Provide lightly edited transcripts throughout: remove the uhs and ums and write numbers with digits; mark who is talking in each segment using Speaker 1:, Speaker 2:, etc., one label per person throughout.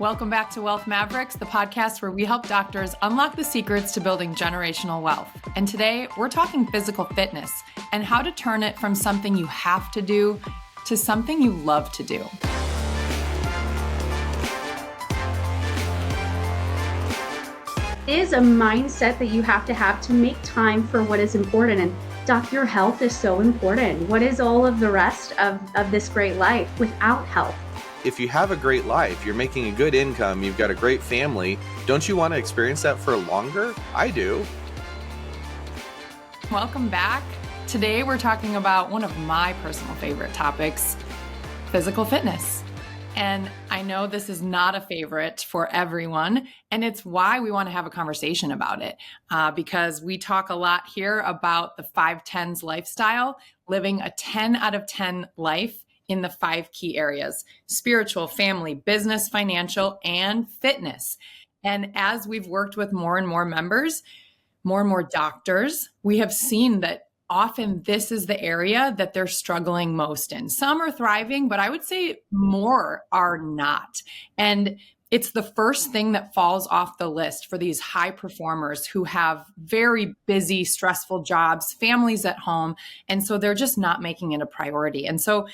Speaker 1: Welcome back to Wealth Mavericks, the podcast where we help doctors unlock the secrets to building generational wealth. And today we're talking physical fitness and how to turn it from something you have to do to something you love to do.
Speaker 2: It is a mindset that you have to make time for what is important. And Doc, your health is so important. What is all of the rest of this great life without health?
Speaker 3: If you have a great life, you're making a good income, you've got a great family, don't you want to experience that for longer? I do.
Speaker 1: Welcome back. Today we're talking about one of my personal favorite topics, physical fitness. And I know this is not a favorite for everyone, and it's why we want to have a conversation about it, because we talk a lot here about the 5-10s lifestyle, living a 10 out of 10 life in the 5 key areas: spiritual, family, business, financial, and fitness. And as we've worked with more and more members, more and more doctors, we have seen that often this is the area that they're struggling most in. Some are thriving, but I would say more are not. And it's the first thing that falls off the list for these high performers who have very busy, stressful jobs, families at home. And so they're just not making it a priority. And so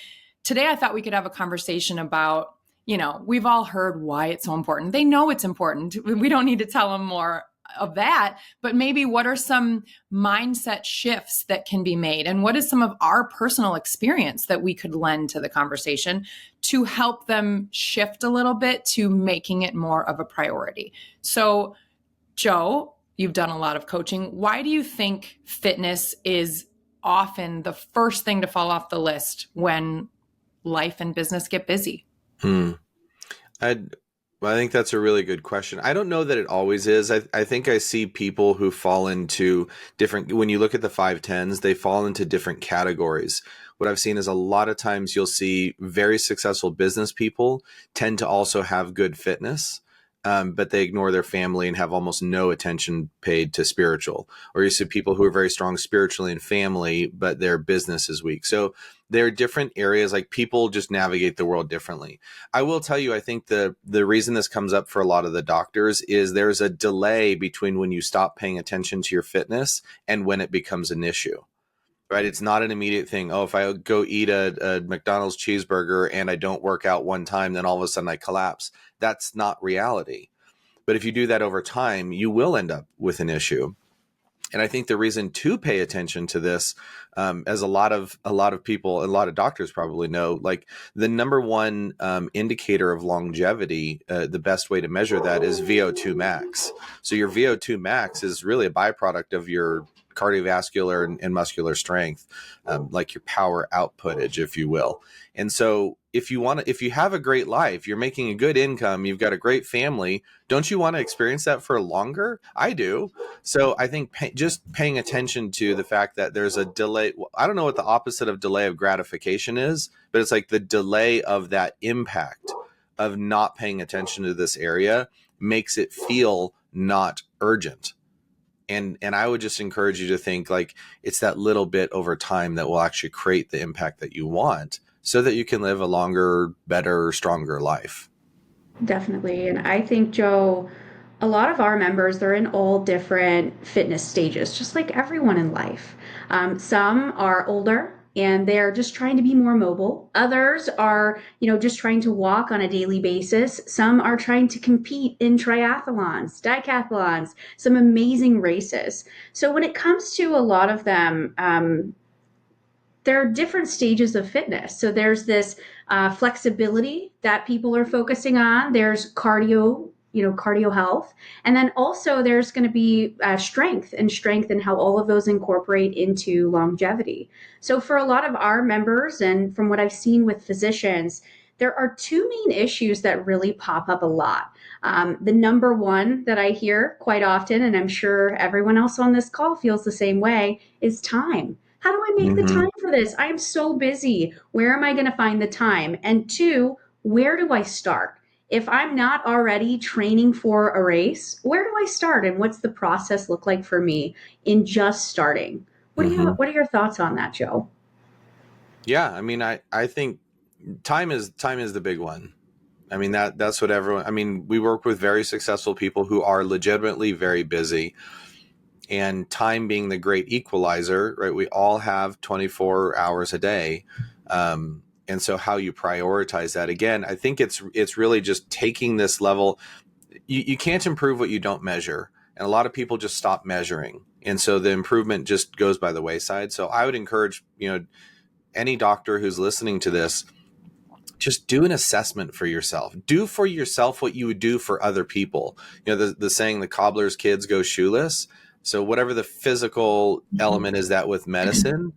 Speaker 1: today I thought we could have a conversation about, we've all heard why it's so important. They know it's important. We don't need to tell them more of that, but maybe what are some mindset shifts that can be made? And what is some of our personal experience that we could lend to the conversation to help them shift a little bit to making it more of a priority? So, Joe, you've done a lot of coaching. Why do you think fitness is often the first thing to fall off the list when life and business get busy?
Speaker 3: I think that's a really good question. I don't know that it always is. I think I see people who fall into different, when you look at the 5-10s, they fall into different categories. What I've seen is a lot of times you'll see very successful business people tend to also have good fitness, but they ignore their family and have almost no attention paid to spiritual. Or you see people who are very strong spiritually and family, but their business is weak. So there are different areas, like people just navigate the world differently. I will tell you, I think the reason this comes up for a lot of the doctors is there's a delay between when you stop paying attention to your fitness and when it becomes an issue. Right? It's not an immediate thing. Oh, if I go eat a McDonald's cheeseburger and I don't work out one time, then all of a sudden I collapse. That's not reality. But if you do that over time, you will end up with an issue. And I think the reason to pay attention to this, as a lot of people, a lot of doctors probably know, like the number one indicator of longevity, the best way to measure that is VO2 max. So your VO2 max is really a byproduct of your cardiovascular and muscular strength, like your power outputage, if you will. And so if you have a great life, you're making a good income, you've got a great family, don't you want to experience that for longer? I do. So I think just paying attention to the fact that there's a delay. I don't know what the opposite of delay of gratification is, but it's like the delay of that impact of not paying attention to this area makes it feel not urgent. And I would just encourage you to think like it's that little bit over time that will actually create the impact that you want so that you can live a longer, better, stronger life.
Speaker 2: Definitely. And I think, Joe, a lot of our members, they're in all different fitness stages, just like everyone in life. Some are older and they're just trying to be more mobile. Others are, just trying to walk on a daily basis. Some are trying to compete in triathlons, decathlons, some amazing races. So when it comes to a lot of them, there are different stages of fitness. So there's this flexibility that people are focusing on. There's cardio health. And then also there's going to be strength and how all of those incorporate into longevity. So for a lot of our members, and from what I've seen with physicians, there are 2 main issues that really pop up a lot. The number one that I hear quite often, and I'm sure everyone else on this call feels the same way, is time. How do I make the time for this? I am so busy. Where am I going to find the time? And 2, where do I start? If I'm not already training for a race, where do I start? And what's the process look like for me in just starting? What are your thoughts on that, Joe?
Speaker 3: Yeah, I mean, I think time is the big one. I mean, that's what everyone, I mean, we work with very successful people who are legitimately very busy, and time being the great equalizer, right? We all have 24 hours a day. And so how you prioritize that, again, I think it's really just taking this level. You can't improve what you don't measure. And a lot of people just stop measuring. And so the improvement just goes by the wayside. So I would encourage, any doctor who's listening to this, just do an assessment for yourself. Do for yourself what you would do for other people. The saying, the cobbler's kids go shoeless. So whatever the physical element is that with medicine,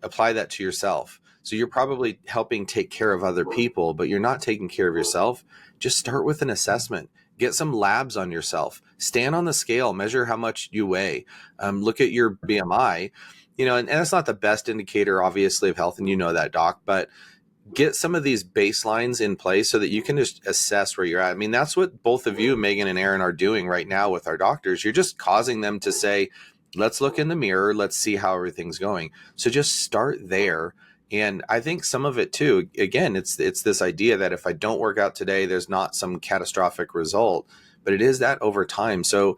Speaker 3: apply that to yourself. So you're probably helping take care of other people, but you're not taking care of yourself. Just start with an assessment. Get some labs on yourself. Stand on the scale. Measure how much you weigh. Look at your BMI. And that's not the best indicator, obviously, of health, and you know that, Doc, but get some of these baselines in place so that you can just assess where you're at. I mean, that's what both of you, Megan and Aaron, are doing right now with our doctors. You're just causing them to say, let's look in the mirror. Let's see how everything's going. So just start there. And I think some of it too, again, it's this idea that if I don't work out today, there's not some catastrophic result, but it is that over time. So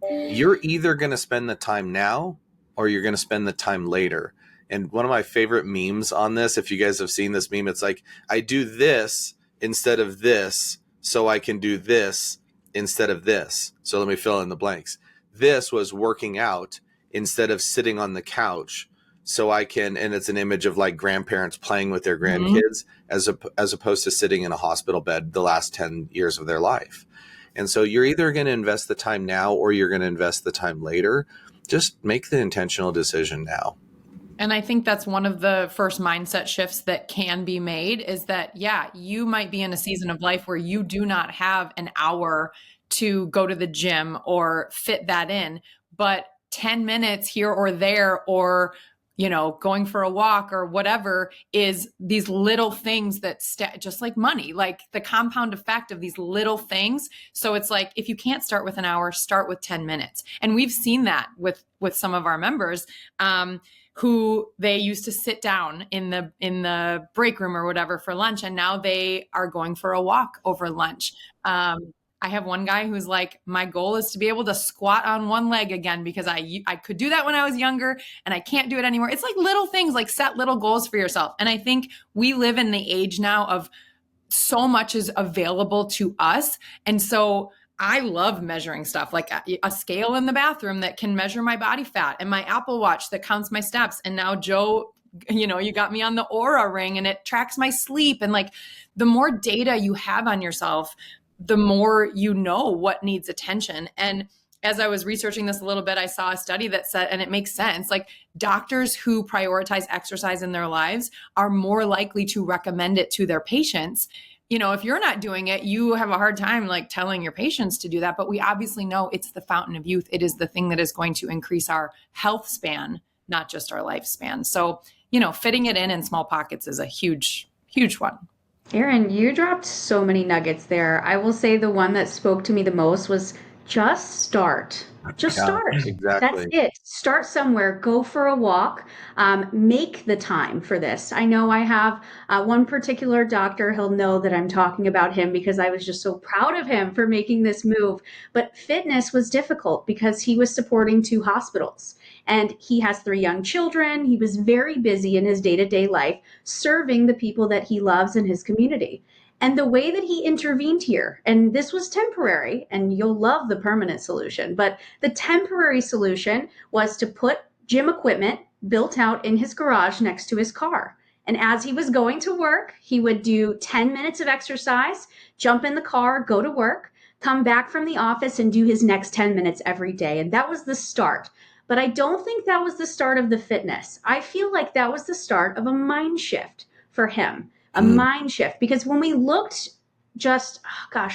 Speaker 3: you're either going to spend the time now or you're going to spend the time later. And one of my favorite memes on this, if you guys have seen this meme, it's like, I do this instead of this, so I can do this instead of this. So let me fill in the blanks. This was working out instead of sitting on the couch, so I can, and it's an image of like grandparents playing with their grandkids as opposed to sitting in a hospital bed the last 10 years of their life. And so you're either going to invest the time now or you're going to invest the time later. Just make the intentional decision now.
Speaker 1: And I think that's one of the first mindset shifts that can be made, is that, you might be in a season of life where you do not have an hour to go to the gym or fit that in, but 10 minutes here or there, or going for a walk or whatever, is these little things that just like money, like the compound effect of these little things. So it's like, if you can't start with an hour, start with 10 minutes. And we've seen that with some of our members, who they used to sit down in the break room or whatever for lunch, and now they are going for a walk over lunch. I have one guy who's like, my goal is to be able to squat on one leg again, because I could do that when I was younger and I can't do it anymore. It's like little things, like set little goals for yourself. And I think we live in the age now of so much is available to us. And so I love measuring stuff, like a scale in the bathroom that can measure my body fat, and my Apple Watch that counts my steps. And now Joe, you got me on the Oura ring and it tracks my sleep. And like, the more data you have on yourself, the more you know what needs attention. And as I was researching this a little bit, I saw a study that said, and it makes sense, like doctors who prioritize exercise in their lives are more likely to recommend it to their patients. If you're not doing it, you have a hard time like telling your patients to do that. But we obviously know it's the fountain of youth. It is the thing that is going to increase our health span, not just our lifespan. So, fitting it in small pockets is a huge, huge one.
Speaker 2: Aaron, you dropped so many nuggets there. I will say the one that spoke to me the most was just start. Just start.
Speaker 3: Exactly.
Speaker 2: That's it. Start somewhere. Go for a walk. Make the time for this. I know I have one particular doctor. He'll know that I'm talking about him because I was just so proud of him for making this move. But fitness was difficult because he was supporting 2 hospitals. And he has 3 young children. He was very busy in his day-to-day life, serving the people that he loves in his community. And the way that he intervened here, and this was temporary, and you'll love the permanent solution, but the temporary solution was to put gym equipment built out in his garage next to his car. And as he was going to work, he would do 10 minutes of exercise, jump in the car, go to work, come back from the office, and do his next 10 minutes every day. And that was the start. But I don't think that was the start of the fitness. I feel like that was the start of a mind shift for him. A mind shift, because when we looked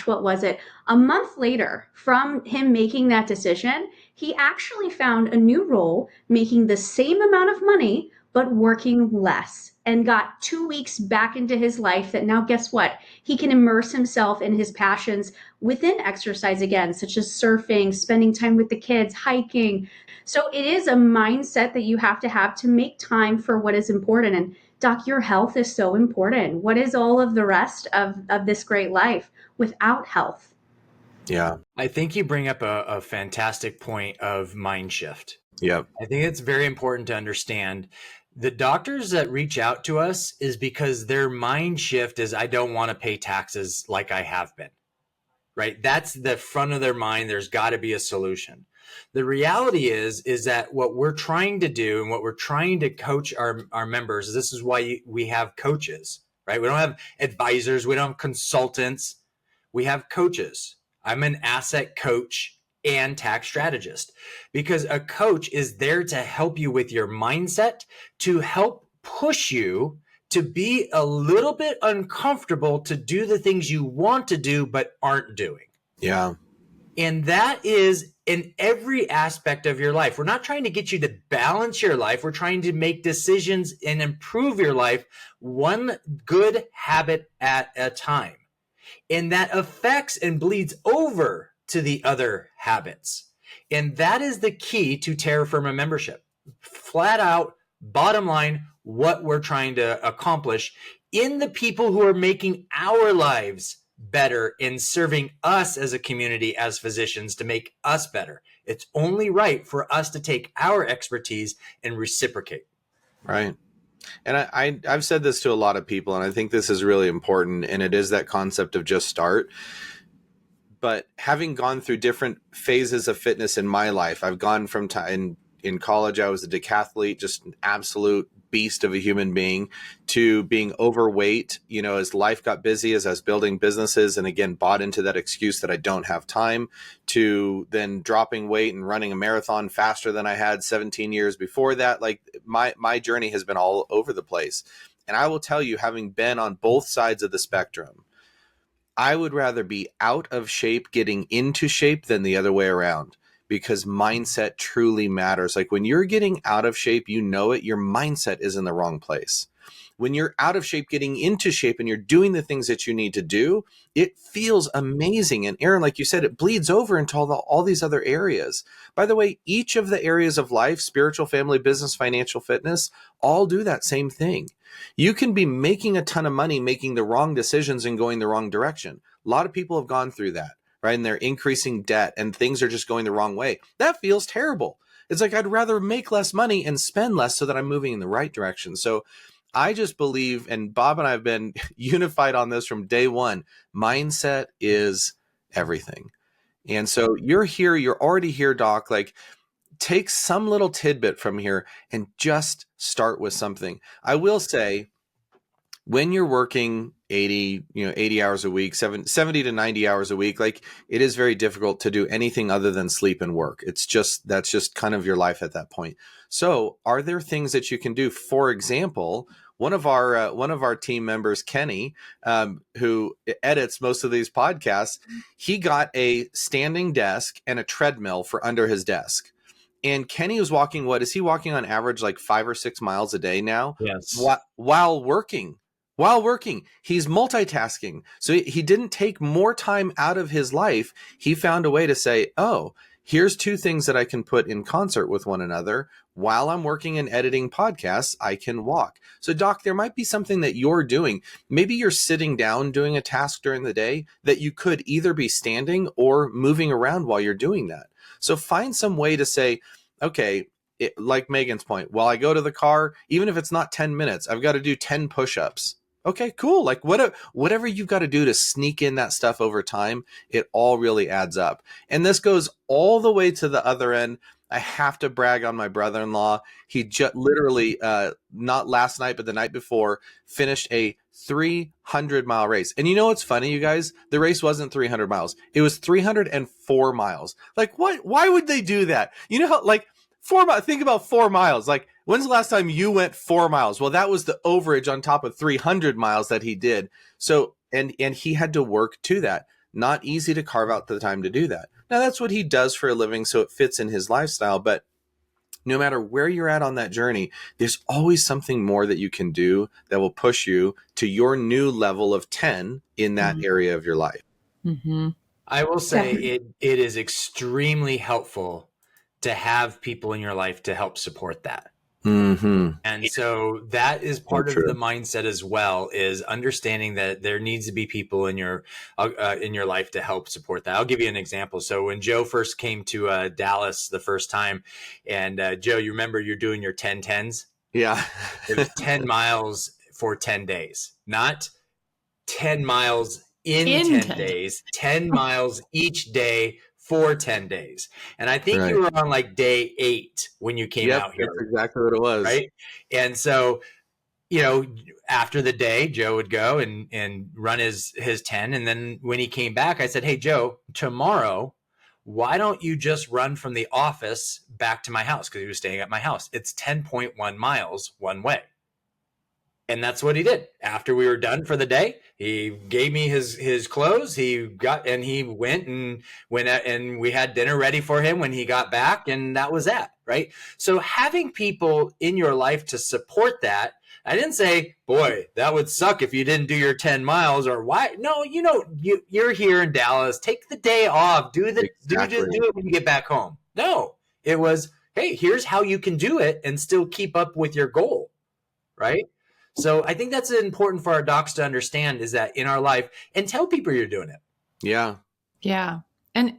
Speaker 2: what was it? A month later from him making that decision, he actually found a new role, making the same amount of money, but working less, and got 2 weeks back into his life that now, guess what? He can immerse himself in his passions within exercise again, such as surfing, spending time with the kids, hiking. So it is a mindset that you have to make time for what is important. And Doc, your health is so important. What is all of the rest of this great life without health?
Speaker 3: Yeah.
Speaker 4: I think you bring up a fantastic point of mind shift.
Speaker 3: Yep.
Speaker 4: I think it's very important to understand the doctors that reach out to us is because their mind shift is, I don't want to pay taxes like I have been, right? That's the front of their mind. There's got to be a solution. The reality is that what we're trying to do and what we're trying to coach our members, this is why we have coaches, right? We don't have advisors. We don't have consultants. We have coaches. I'm an asset coach and tax strategist because a coach is there to help you with your mindset, to help push you to be a little bit uncomfortable to do the things you want to do but aren't doing.
Speaker 3: Yeah.
Speaker 4: And that is in every aspect of your life. We're not trying to get you to balance your life. We're trying to make decisions and improve your life one good habit at a time. And that affects and bleeds over to the other habits. And that is the key to Terra Firma membership. Flat out, bottom line, what we're trying to accomplish in the people who are making our lives better in serving us as a community, as physicians, to make us better. It's only right for us to take our expertise and reciprocate.
Speaker 3: Right. And I've said this to a lot of people, and I think this is really important, and it is that concept of just start. But having gone through different phases of fitness in my life, I've gone from in college, I was a decathlete, just an absolute beast of a human being, to being overweight, as life got busy, as I was building businesses, and again, bought into that excuse that I don't have time, to then dropping weight and running a marathon faster than I had 17 years before that. Like my journey has been all over the place. And I will tell you, having been on both sides of the spectrum, I would rather be out of shape getting into shape than the other way around, because mindset truly matters. Like when you're getting out of shape, your mindset is in the wrong place. When you're out of shape getting into shape and you're doing the things that you need to do, it feels amazing. And Aaron, like you said, it bleeds over into all these other areas. By the way, each of the areas of life, spiritual, family, business, financial, fitness, all do that same thing. You can be making a ton of money, making the wrong decisions and going the wrong direction. A lot of people have gone through that, right? And they're increasing debt and things are just going the wrong way. That feels terrible. It's like, I'd rather make less money and spend less so that I'm moving in the right direction. So I just believe, and Bob and I have been unified on this from day one, mindset is everything. And so you're already here, Doc. Like, take some little tidbit from here and just start with something. I will say, when you're working 80 hours a week, 70 to 90 hours a week, like, it is very difficult to do anything other than sleep and work. That's just kind of your life at that point. So are there things that you can do? For example, one of our team members, Kenny, who edits most of these podcasts, he got a standing desk and a treadmill for under his desk. And Kenny was walking, what is he walking on average, like 5 or 6 miles a day now?
Speaker 4: Yes.
Speaker 3: While working. He's multitasking. So he didn't take more time out of his life. He found a way to say, oh, here's two things that I can put in concert with one another. While I'm working and editing podcasts, I can walk. So Doc, there might be something that you're doing. Maybe you're sitting down doing a task during the day that you could either be standing or moving around while you're doing that. So find some way to say, okay, like Megan's point, while I go to the car, even if it's not 10 minutes, I've got to do 10 push-ups. Okay, cool. Like whatever you've got to do to sneak in that stuff over time, it all really adds up. And this goes all the way to the other end. I have to brag on my brother-in-law. He just literally, not last night, but the night before, finished a 300-mile race. And you know what's funny, you guys? The race wasn't 300 miles. It was 304 miles. Like, what? Why would they do that? You know how, like, 4 miles, think about 4 miles. Like, when's the last time you went 4 miles? Well, that was the overage on top of 300 miles that he did. So, and he had to work to that. Not easy to carve out the time to do that. Now, that's what he does for a living, so it fits in his lifestyle. But no matter where you're at on that journey, there's always something more that you can do that will push you to your new level of 10 in that area of your life.
Speaker 1: Mm-hmm.
Speaker 4: I will say it is extremely helpful to have people in your life to help support that.
Speaker 3: Mm-hmm.
Speaker 4: And so that is part of
Speaker 3: true.
Speaker 4: the mindset as well, is understanding that there needs to be people in your life to help support that. I'll give you an example. So when Joe first came to Dallas the first time, and Joe, you remember you're doing your 10-10s?
Speaker 3: Yeah.
Speaker 4: It was 10 miles for 10 days, not 10 miles in 10 days, 10 miles each day for 10 days. And I think you were on like day 8 when you came out here.
Speaker 3: That's exactly what it was.
Speaker 4: Right. And so, you know, after the day, Joe would go and run his 10. And then when he came back, I said, hey, Joe, tomorrow, why don't you just run from the office back to my house? Because he was staying at my house. It's 10.1 miles one way. And that's what he did. After we were done for the day, he gave me his clothes. He went and we had dinner ready for him when he got back, and that was that, right? So having people in your life to support that, I didn't say, boy, that would suck if you didn't do your 10 miles, or why? No, you're here in Dallas. Take the day off. Do it when you get back home. No, it was, hey, here's how you can do it and still keep up with your goal, right? So I think that's important for our docs to understand, is that in our life, and tell people you're doing it.
Speaker 3: Yeah.
Speaker 1: Yeah. And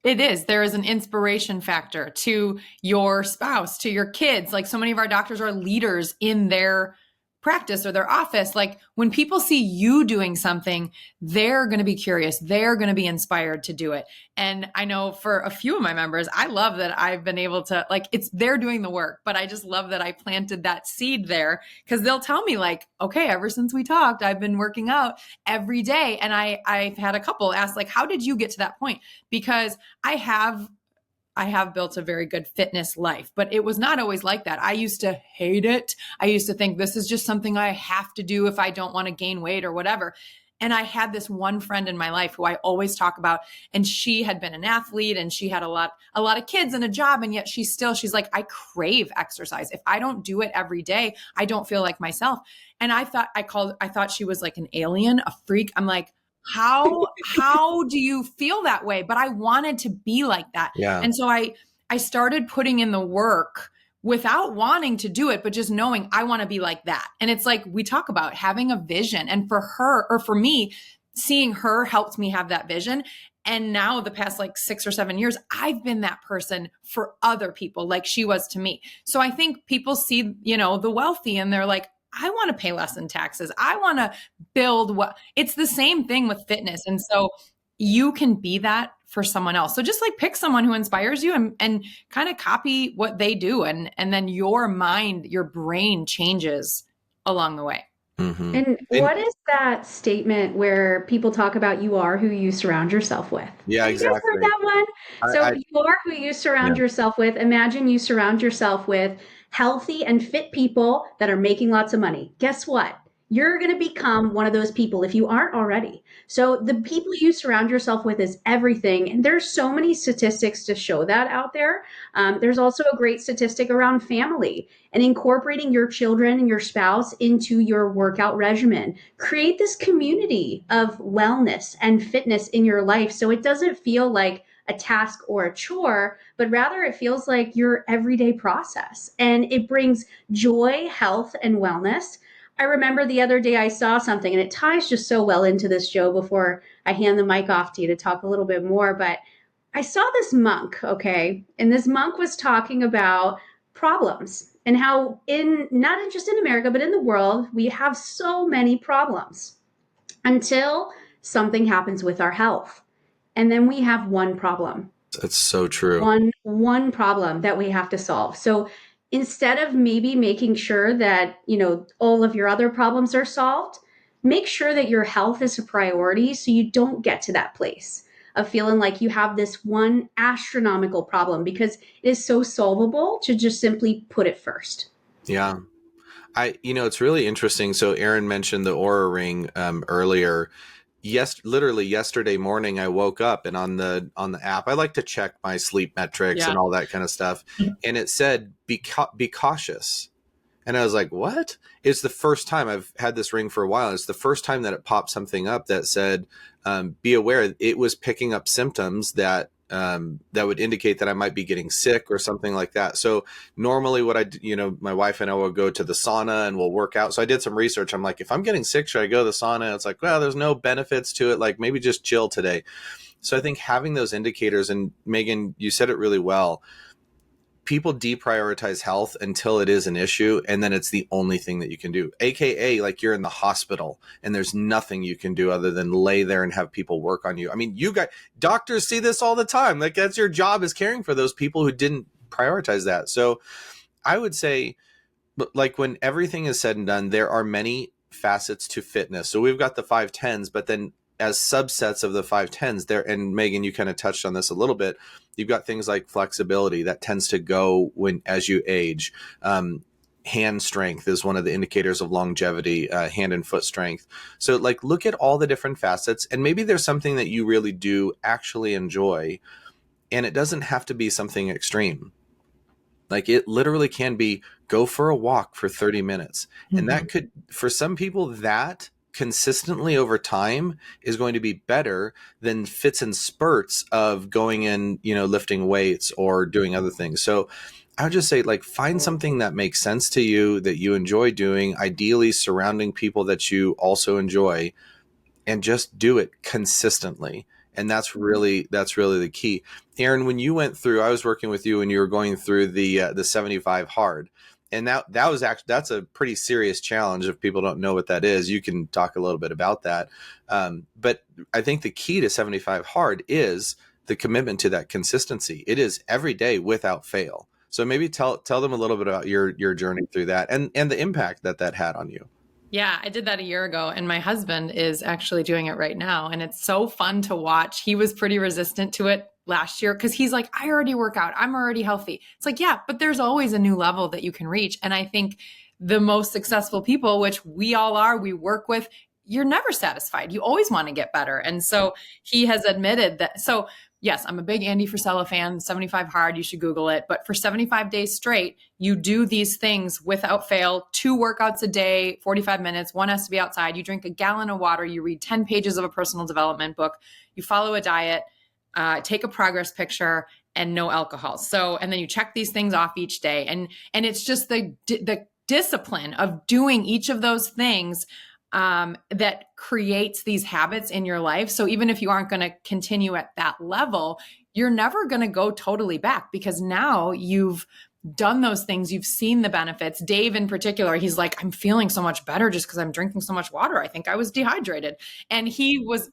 Speaker 1: there is an inspiration factor to your spouse, to your kids. Like, so many of our doctors are leaders in their practice or their office. Like, when people see you doing something, they're going to be curious. They're going to be inspired to do it. And I know for a few of my members, I love that I've been able to, like, they're doing the work, but I just love that I planted that seed there, because they'll tell me, like, okay, ever since we talked, I've been working out every day. And I've had a couple ask, like, how did you get to that point? Because I have built a very good fitness life, but it was not always like that. I used to hate it. I used to think this is just something I have to do if I don't want to gain weight or whatever. And I had this one friend in my life who I always talk about, and she had been an athlete and she had a lot of kids and a job. And yet she's like, I crave exercise. If I don't do it every day, I don't feel like myself. And I thought she was like an alien, a freak. I'm like, how do you feel that way? But I wanted to be like that.
Speaker 3: Yeah.
Speaker 1: And so I started putting in the work without wanting to do it, but just knowing I want to be like that. And it's like, we talk about having a vision. And for her, or for me, seeing her helped me have that vision. And now the past like 6 or 7 years, I've been that person for other people, like she was to me. So I think people see, the wealthy, and they're like, I want to pay less in taxes. I want to build it's the same thing with fitness. And so you can be that for someone else. So just like pick someone who inspires you and kind of copy what they do. And then your mind, your brain changes along the way.
Speaker 3: Mm-hmm.
Speaker 2: And what is that statement where people talk about you are who you surround yourself with?
Speaker 3: Yeah, exactly.
Speaker 2: You guys heard that one? So you are who you surround yourself with. Imagine you surround yourself with healthy and fit people that are making lots of money. Guess what? You're going to become one of those people if you aren't already. So the people you surround yourself with is everything. And there's so many statistics to show that out there. There's also a great statistic around family and incorporating your children and your spouse into your workout regimen. Create this community of wellness and fitness in your life so it doesn't feel like a task or a chore, but rather it feels like your everyday process. And it brings joy, health, and wellness. I remember the other day I saw something, and it ties just so well into this, Joe, before I hand the mic off to you to talk a little bit more. But I saw this monk, okay? And this monk was talking about problems and how not just in America, but in the world, we have so many problems until something happens with our health. And then we have one problem.
Speaker 3: That's so true.
Speaker 2: One problem that we have to solve. So instead of maybe making sure that, all of your other problems are solved, make sure that your health is a priority so you don't get to that place of feeling like you have this one astronomical problem, because it is so solvable to just simply put it first.
Speaker 3: Yeah. It's really interesting. So Aaron mentioned the Oura Ring earlier. Literally yesterday morning, I woke up, and on the app, I like to check my sleep metrics and all that kind of stuff. And it said, be cautious. And I was like, what? It's the first time I've had this ring for a while. It's the first time that it popped something up that said, be aware. It was picking up symptoms that that would indicate that I might be getting sick or something like that. So normally what my wife and I will go to the sauna and we'll work out. So I did some research. I'm like, if I'm getting sick, should I go to the sauna? It's like, well, there's no benefits to it. Like maybe just chill today. So I think having those indicators, and Megan, you said it really well. People deprioritize health until it is an issue, and then it's the only thing that you can do. AKA, like you're in the hospital and there's nothing you can do other than lay there and have people work on you. I mean, doctors see this all the time. Like that's your job, is caring for those people who didn't prioritize that. So I would say, like when everything is said and done, there are many facets to fitness. So we've got the 5-10s, but then as subsets of the 5-10s there, and Megan, you kind of touched on this a little bit. You've got things like flexibility that tends to go as you age. Hand strength is one of the indicators of longevity, hand and foot strength. So like look at all the different facets, and maybe there's something that you really do actually enjoy, and it doesn't have to be something extreme. Like it literally can be go for a walk for 30 minutes. Mm-hmm. And that could, for some people, that consistently over time is going to be better than fits and spurts of going and, lifting weights or doing other things. So I would just say, like, find something that makes sense to you, that you enjoy doing, ideally surrounding people that you also enjoy, and just do it consistently. And that's really the key. Aaron, when you went through, I was working with you and you were going through the 75 hard. And that's a pretty serious challenge. If people don't know what that is, you can talk a little bit about that. But I think the key to 75 hard is the commitment to that consistency. It is every day without fail. So maybe tell them a little bit about your journey through that and the impact that had on you.
Speaker 1: Yeah, I did that a year ago, and my husband is actually doing it right now. And it's so fun to watch. He was pretty resistant to it last year because he's like, I already work out. I'm already healthy. It's like, yeah, but there's always a new level that you can reach. And I think the most successful people, which we all are, we work with, you're never satisfied. You always want to get better. And so he has admitted that. So yes, I'm a big Andy Frisella fan, 75 hard, you should Google it. But for 75 days straight, you do these things without fail, 2 workouts a day, 45 minutes, 1 has to be outside. You drink a gallon of water, you read 10 pages of a personal development book, you follow a diet, take a progress picture, and no alcohol. So, and then you check these things off each day. And it's just the discipline of doing each of those things that creates these habits in your life. So even if you aren't going to continue at that level, you're never going to go totally back, because now you've done those things. You've seen the benefits. Dave in particular, he's like, I'm feeling so much better just because I'm drinking so much water. I think I was dehydrated. And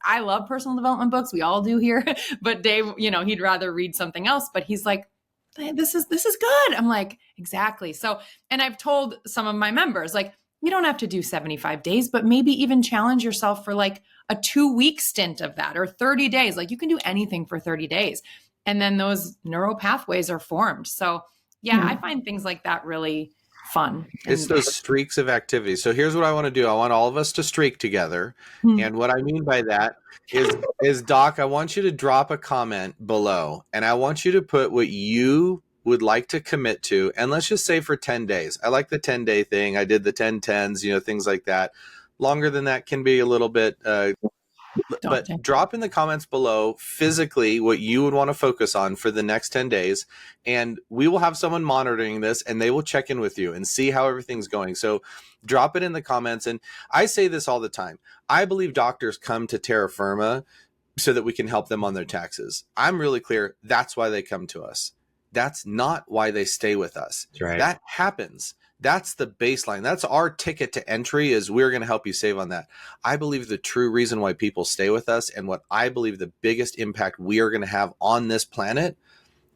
Speaker 1: I love personal development books. We all do here. But Dave, he'd rather read something else, but he's like, this is good. I'm like, exactly. So, and I've told some of my members, like, you don't have to do 75 days, but maybe even challenge yourself for like a 2-week stint of that, or 30 days. Like you can do anything for 30 days. And then those neural pathways are formed. So yeah, I find things like that really fun.
Speaker 3: It's those streaks of activity. So here's what I want to do. I want all of us to streak together. And what I mean by that is Doc, I want you to drop a comment below, and I want you to put what you would like to commit to, and let's just say for 10 days. I like the 10-day thing. I did the 10-10s, things like that. Longer than that can be a little bit, but drop in the comments below physically what you would want to focus on for the next 10 days. And we will have someone monitoring this, and they will check in with you and see how everything's going. So drop it in the comments. And I say this all the time. I believe doctors come to Terra Firma so that we can help them on their taxes. I'm really clear. That's why they come to us. That's not why they stay with us.
Speaker 4: That's right.
Speaker 3: That happens. That's the baseline. That's our ticket to entry, is we're going to help you save on that. I believe the true reason why people stay with us, and what I believe the biggest impact we are going to have on this planet,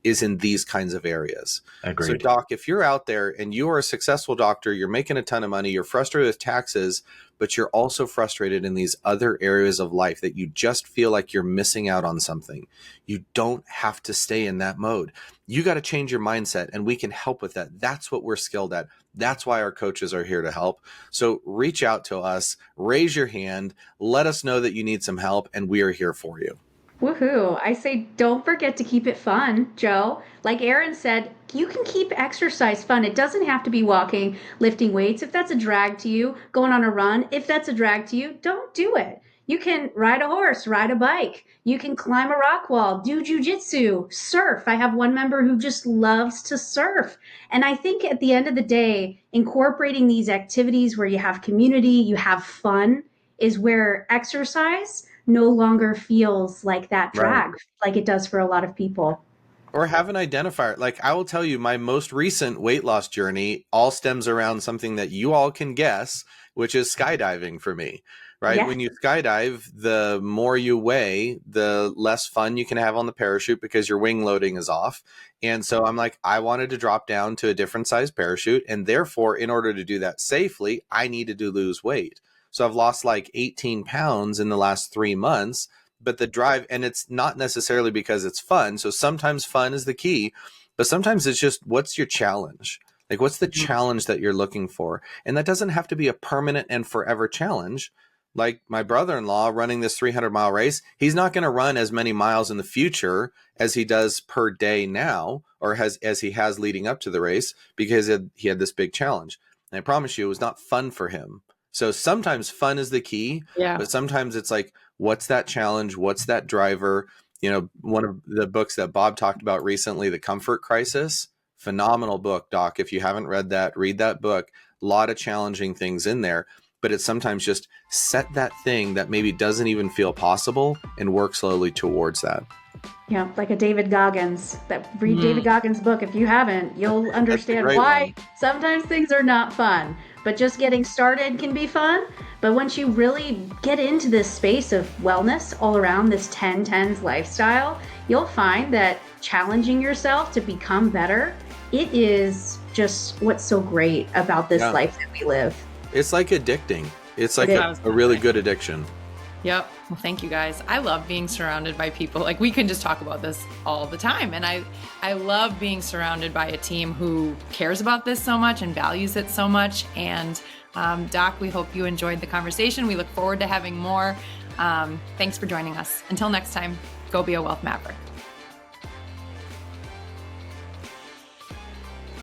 Speaker 3: is in these kinds of areas.
Speaker 4: Agreed.
Speaker 3: So Doc, if you're out there and you are a successful doctor, you're making a ton of money, you're frustrated with taxes, but you're also frustrated in these other areas of life that you just feel like you're missing out on something, you don't have to stay in that mode. You got to change your mindset, and we can help with that. That's what we're skilled at. That's why our coaches are here to help. So reach out to us, raise your hand, let us know that you need some help, and we are here for you.
Speaker 2: Woohoo. I say don't forget to keep it fun, Joe. Like Aaron said, you can keep exercise fun. It doesn't have to be walking, lifting weights. If that's a drag to you, going on a run, if that's a drag to you, don't do it. You can ride a horse, ride a bike. You can climb a rock wall, do jujitsu, surf. I have one member who just loves to surf. And I think at the end of the day, incorporating these activities where you have community, you have fun, is where exercise no longer feels like that drag, like it does for a lot of people.
Speaker 3: Or have an identifier. Like, I will tell you, my most recent weight loss journey all stems around something that you all can guess, which is skydiving for me. Right?
Speaker 2: Yes.
Speaker 3: When you skydive, the more you weigh, the less fun you can have on the parachute because your wing loading is off. And so I'm like, I wanted to drop down to a different size parachute. And therefore, in order to do that safely, I needed to lose weight. So I've lost like 18 pounds in the last 3 months. But the drive, and it's not necessarily because it's fun. So sometimes fun is the key, but sometimes it's just, what's your challenge? Like, what's the challenge that you're looking for? And that doesn't have to be a permanent and forever challenge. Like my brother-in-law running this 300-mile race, he's not going to run as many miles in the future as he does per day now, or as he has leading up to the race, because he had this big challenge. And I promise you, it was not fun for him. So sometimes fun is the key, but sometimes it's like, what's that challenge? What's that driver? You know, one of the books that Bob talked about recently, The Comfort Crisis, phenomenal book, Doc. If you haven't read that, read that book. A lot of challenging things in there. But it's sometimes just set that thing that maybe doesn't even feel possible and work slowly towards that.
Speaker 2: Yeah, like a David Goggins. Read David Goggins' book. If you haven't, you'll understand why sometimes things are not fun. But just getting started can be fun. But once you really get into this space of wellness all around this 10-10s lifestyle, you'll find that challenging yourself to become better, it is just what's so great about this life that we live.
Speaker 3: It's like addicting. It's like a really good addiction.
Speaker 1: Yep. Well, thank you guys. I love being surrounded by people. Like, we can just talk about this all the time. And I love being surrounded by a team who cares about this so much and values it so much. And Doc, we hope you enjoyed the conversation. We look forward to having more. Thanks for joining us. Until next time, go be a Wealth Maverick.